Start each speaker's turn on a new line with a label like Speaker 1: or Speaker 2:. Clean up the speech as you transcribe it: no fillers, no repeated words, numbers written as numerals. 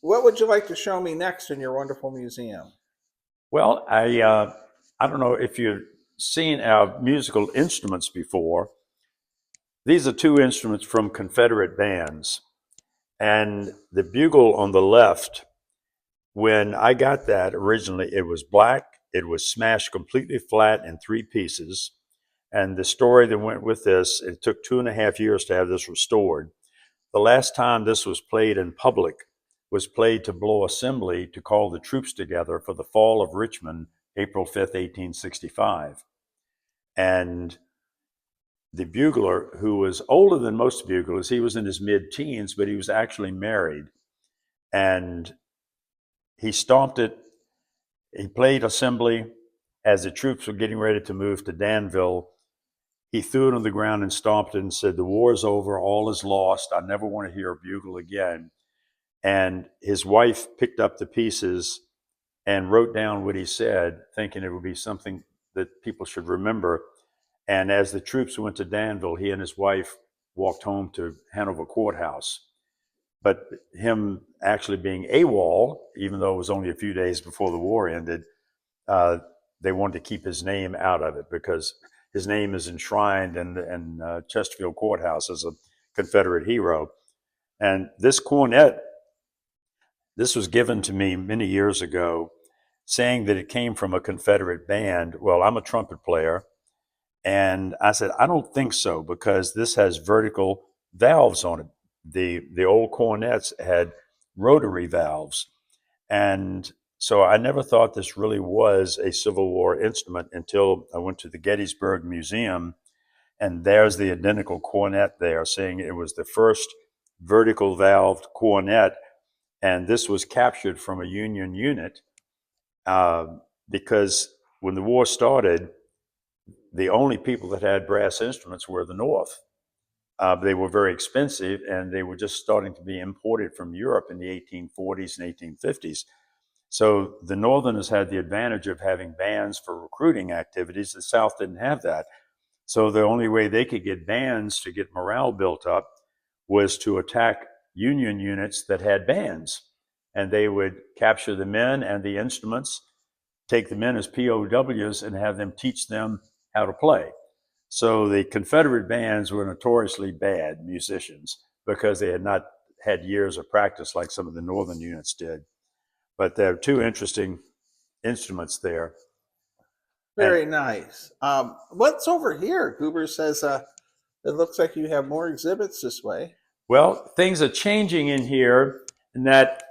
Speaker 1: What would you like to show me next in your wonderful museum?
Speaker 2: Well, I don't know if you've seen our musical instruments before. These are two instruments from Confederate bands. And the bugle on the left, when I got that originally, it was black. It was smashed completely flat in three pieces. And the story that went with this, it took 2.5 years to have this restored. The last time this was played in public was played to blow assembly to call the troops together for the fall of Richmond, April 5th, 1865. And the bugler, who was older than most buglers, he was in his mid-teens, but he was actually married. And he stomped it. He played assembly as the troops were getting ready to move to Danville. He threw it on the ground and stomped it and said, "The war is over, all is lost. I never want to hear a bugle again." And his wife picked up the pieces and wrote down what he said, thinking it would be something that people should remember. And as the troops went to Danville, he and his wife walked home to Hanover Courthouse. But him actually being AWOL, even though it was only a few days before the war ended, they wanted to keep his name out of it because his name is enshrined in Chesterfield Courthouse as a Confederate hero. And this cornet, this was given to me many years ago, saying that it came from a Confederate band. Well, I'm a trumpet player. And I said, I don't think so, because this has vertical valves on it. The old cornets had rotary valves. And so I never thought this really was a Civil War instrument until I went to the Gettysburg Museum, and there's the identical cornet there, saying it was the first vertical valved cornet. And this was captured from a Union unit because when the war started, the only people that had brass instruments were the North. They were very expensive, and they were just starting to be imported from Europe in the 1840s and 1850s. So the Northerners had the advantage of having bands for recruiting activities. The South didn't have that. So the only way they could get bands to get morale built up was to attack Union units that had bands. And they would capture the men and the instruments, take the men as POWs, and have them teach them how to play. So the Confederate bands were notoriously bad musicians because they had not had years of practice like some of the Northern units did. But there are two interesting instruments there. And
Speaker 1: Very nice. What's over here? Goober says it looks like you have more exhibits this way.
Speaker 2: well, things are changing in here in that